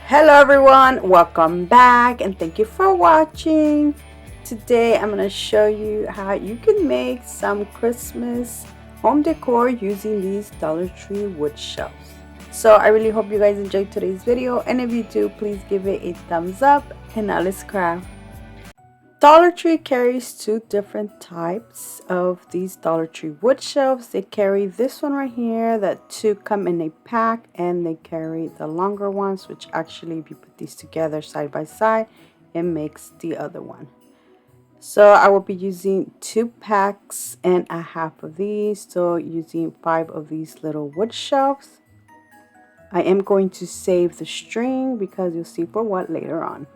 Hello everyone, welcome back and thank you for watching. Today I'm going to show you how you can make some Christmas home decor using these Dollar Tree wood shelves. So I really hope you guys enjoyed today's video, and if you do, please give it a thumbs up. And now let's craft. Dollar Tree carries two different types of these Dollar Tree wood shelves. They carry this one right here, that two come in a pack, and they carry the longer ones, which actually if you put these together side by side, it makes the other one. So I will be using 2 packs and a half of these, so using 5 of these little wood shelves. I am going to save the string because you'll see for what later on.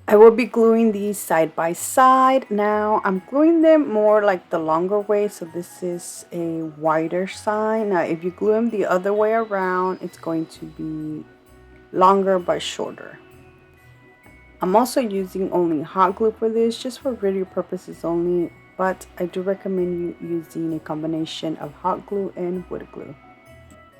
I will be gluing these side by side. Now I'm gluing them more like the longer way, so this is a wider side. Now if you glue them the other way around, it's going to be longer but shorter. I'm also using only hot glue for this, just for video purposes only, but I do recommend you using a combination of hot glue and wood glue.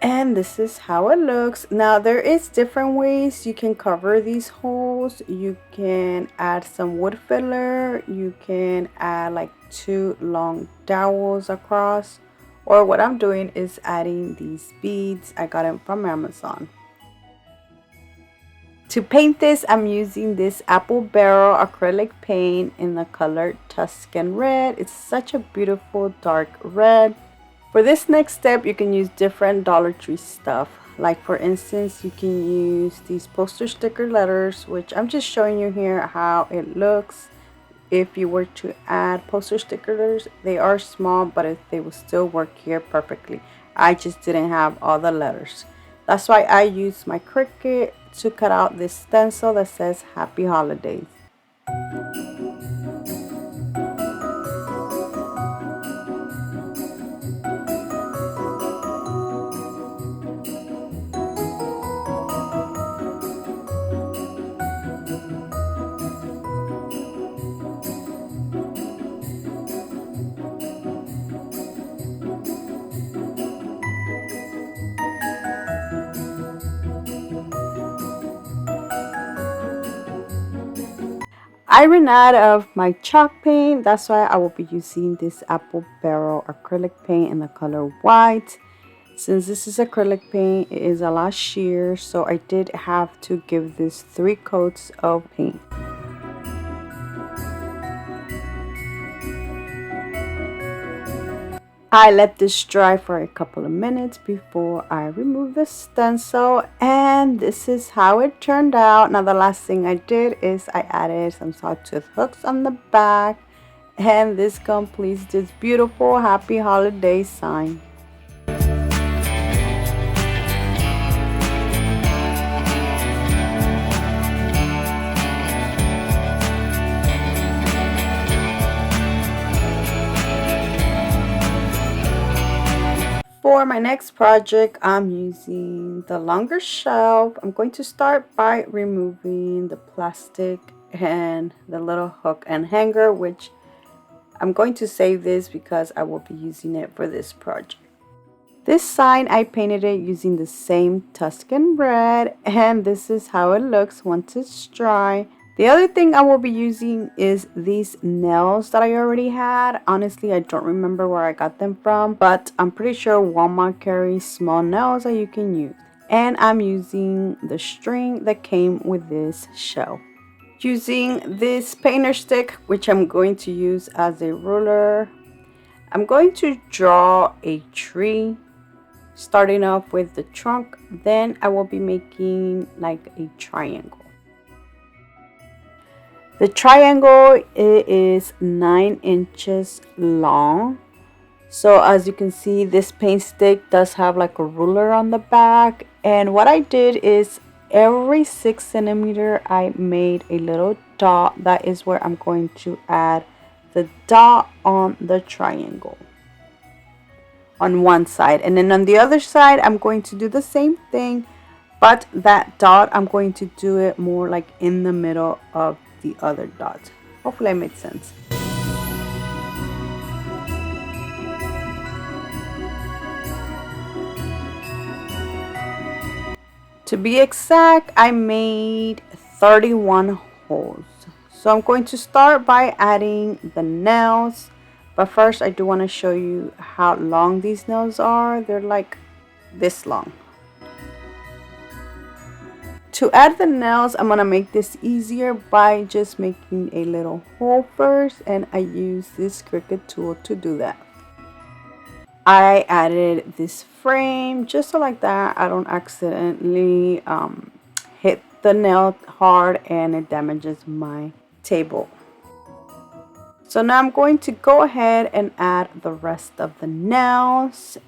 And this is how it looks. Now there is different ways you can cover these holes. You can add some wood filler, you can add like 2 long dowels across, or what I'm doing is adding these beads. I got them from Amazon. To paint this, I'm using this apple barrel acrylic paint in the color Tuscan red. It's such a beautiful dark red. For this next step, you can use different Dollar Tree stuff. Like for instance, you can use these poster sticker letters, which I'm just showing you here how it looks. If you were to add poster sticker letters, they are small, but they will still work here perfectly. I just didn't have all the letters. That's why I used my Cricut to cut out this stencil that says Happy Holidays. I ran out of my chalk paint, that's why I will be using this apple barrel acrylic paint in the color white. Since this is acrylic paint, it is a lot sheer, so I did have to give this 3 coats of paint. I let this dry for a couple of minutes before I remove the stencil, and this is how it turned out. Now the last thing I did is I added some sawtooth hooks on the back, and this completes this beautiful Happy Holiday sign. For my next project, I'm using the longer shelf. I'm going to start by removing the plastic and the little hook and hanger, which I'm going to save this because I will be using it for this project. This sign, I painted it using the same Tuscan red, and this is how it looks once it's dry. The other thing I will be using is these nails that I already had. Honestly, I don't remember where I got them from, but I'm pretty sure Walmart carries small nails that you can use. And I'm using the string that came with this shelf. Using this painter stick, which I'm going to use as a ruler, I'm going to draw a tree, starting off with the trunk. Then I will be making like a triangle. The triangle is 9 inches long. So as you can see, this paint stick does have like a ruler on the back. And what I did is every 6 centimeter, I made a little dot. That is where I'm going to add the dot on the triangle on one side. And then on the other side, I'm going to do the same thing. But that dot, I'm going to do it more like in the middle of the other dots. Hopefully I made sense. To be exact, I made 31 holes. So I'm going to start by adding the nails. But first I do want to show you how long these nails are. They're like this long. To add the nails, I'm going to make this easier by just making a little hole first. And I use this Cricut tool to do that. I added this frame just so like that I don't accidentally hit the nail hard and it damages my table. So now I'm going to go ahead and add the rest of the nails.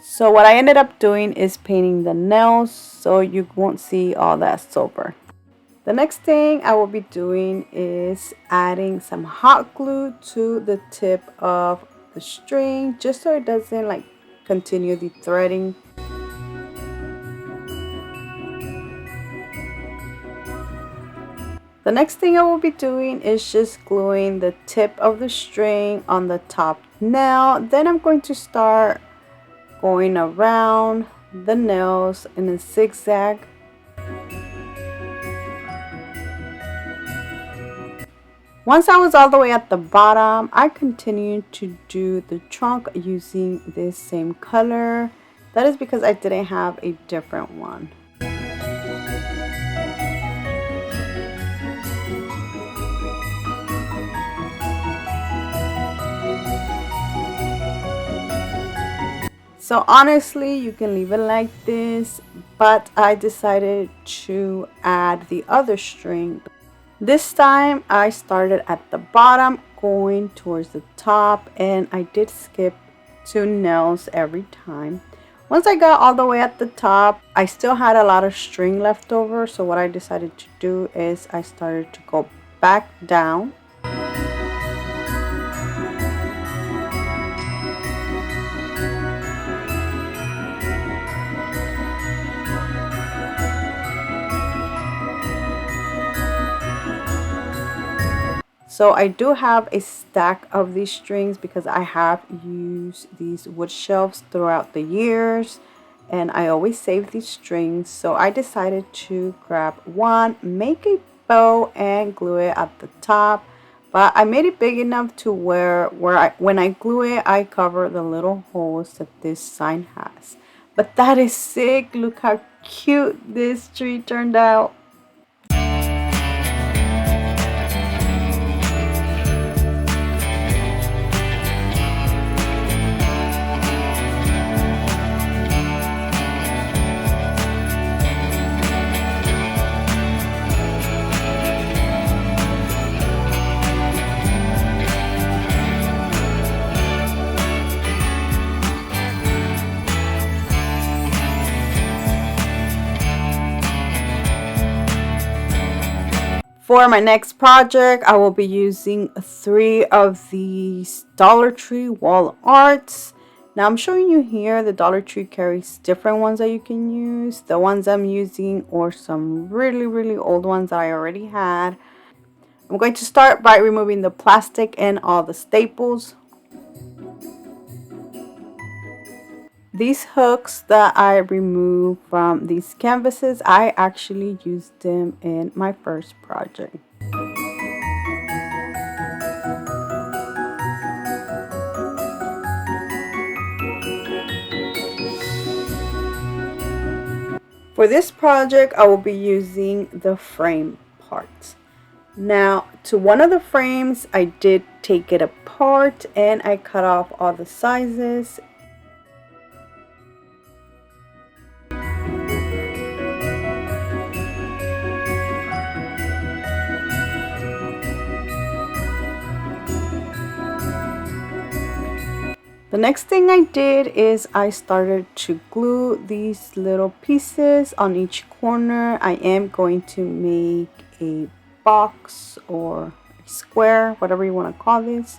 So what I ended up doing is painting the nails so you won't see all that silver. The next thing I will be doing is adding some hot glue to the tip of the string just so it doesn't like continue the threading. The next thing I will be doing is just gluing the tip of the string on the top nail. Then I'm going to start going around the nails in a zigzag. Once I was all the way at the bottom, I continued to do the trunk using this same color. That is because I didn't have a different one. So honestly, you can leave it like this, but I decided to add the other string. This time I started at the bottom going towards the top, and I did skip 2 nails every time. Once I got all the way at the top, I still had a lot of string left over, so what I decided to do is I started to go back down. So I do have a stack of these strings because I have used these wood shelves throughout the years and I always save these strings. So I decided to grab one, make a bow and glue it at the top. But I made it big enough to where when I glue it, I cover the little holes that this sign has. But that is sick. Look how cute this tree turned out. For my next project, I will be using 3 of these Dollar Tree wall arts. Now I'm showing you here the Dollar Tree carries different ones that you can use. The ones I'm using are some really old ones that I already had. I'm going to start by removing the plastic and all the staples. These hooks that I removed from these canvases, I actually used them in my first project. For this project, I will be using the frame parts. Now, to one of the frames, I did take it apart and I cut off all the sizes. The next thing I did is I started to glue these little pieces on each corner. I am going to make a box or a square, whatever you want to call this.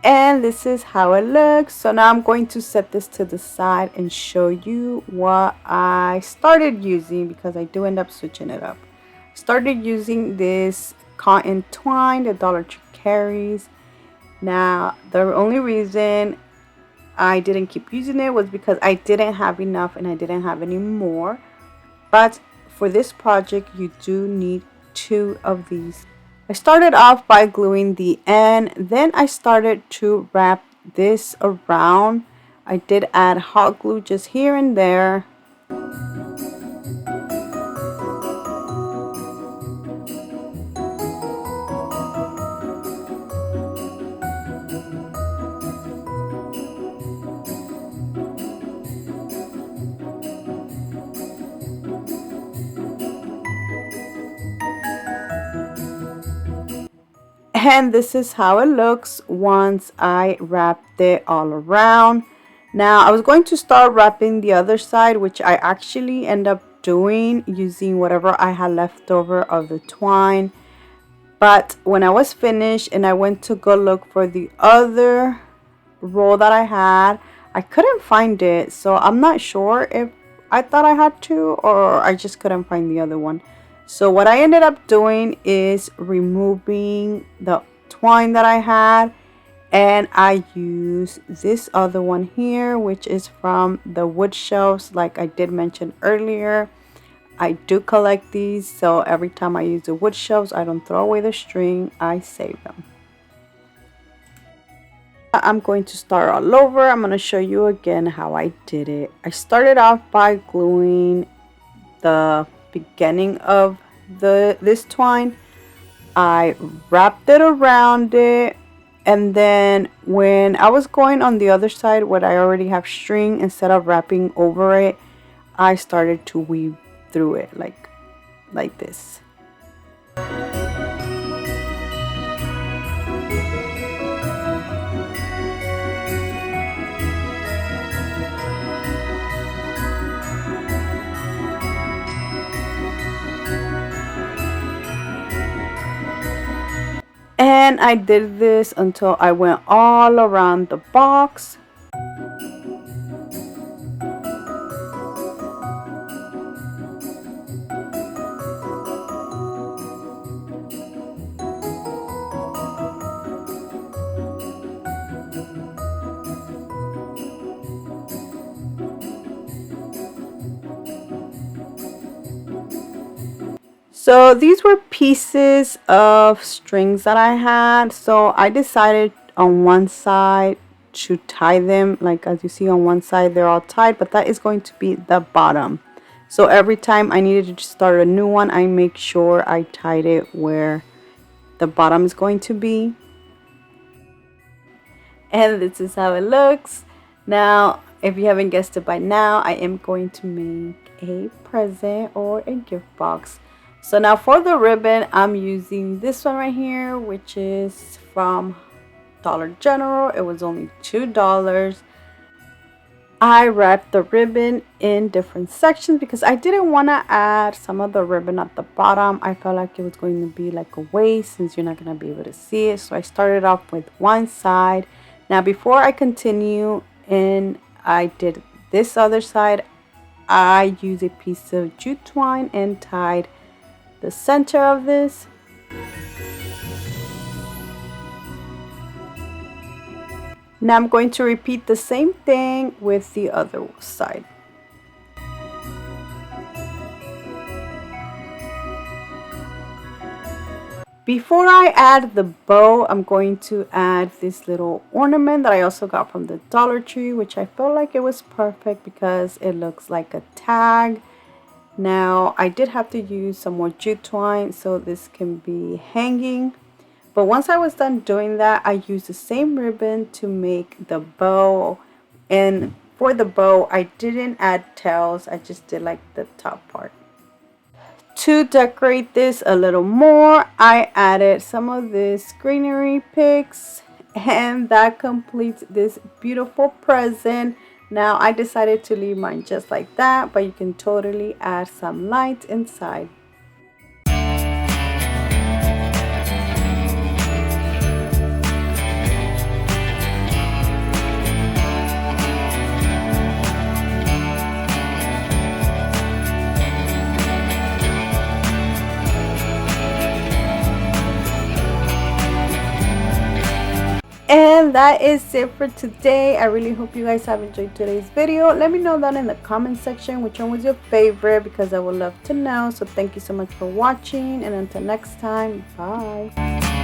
And this is how it looks. So now I'm going to set this to the side and show you what I started using, because I do end up switching it up. Started using this cotton twine the Dollar Tree carries. Now the only reason I didn't keep using it was because I didn't have enough and I didn't have any more. But for this project you do need 2 of these. I started off by gluing the end, then I started to wrap this around. I did add hot glue just here and there. And this is how it looks once I wrapped it all around. Now I was going to start wrapping the other side, which I actually end up doing using whatever I had left over of the twine. But when I was finished and I went to go look for the other roll that I had, I couldn't find it. So I'm not sure if I thought I had to or I just couldn't find the other one. So what I ended up doing is removing the twine that I had, and I use this other one here, which is from the wood shelves. Like I did mention earlier, I do collect these, so every time I use the wood shelves, I don't throw away the string, I save them. I'm going to start all over. I'm going to show you again how I did it. I started off by gluing the beginning of this twine. I wrapped it around it, and then when I was going on the other side where I already have string, instead of wrapping over it, I started to weave through it like this. And I did this until I went all around the box. So these were pieces of strings that I had. So I decided on one side to tie them. Like as you see on one side, they're all tied, but that is going to be the bottom. So every time I needed to start a new one, I make sure I tied it where the bottom is going to be. And this is how it looks. Now, if you haven't guessed it by now, I am going to make a present or a gift box. So now for the ribbon, I'm using this one right here, which is from Dollar General. It was only $2. I wrapped the ribbon in different sections because I didn't want to add some of the ribbon at the bottom. I felt like it was going to be like a waste since you're not going to be able to see it. So I started off with one side. Now before I continue and I did this other side, I used a piece of jute twine and tied the center of this. Now I'm going to repeat the same thing with the other side. Before I add the bow, I'm going to add this little ornament that I also got from the Dollar Tree, which I felt like it was perfect because it looks like a tag. Now I did have to use some more jute twine so this can be hanging. But once I was done doing that, I used the same ribbon to make the bow. And for the bow, I didn't add tails. I just did like the top part. To decorate this a little more, I added some of this greenery picks, and that completes this beautiful present. Now I decided to leave mine just like that, but you can totally add some lights inside. And that is it for today. I really hope you guys have enjoyed today's video. Let me know down in the comment section which one was your favorite, because I would love to know. So thank you so much for watching, and until next time, bye.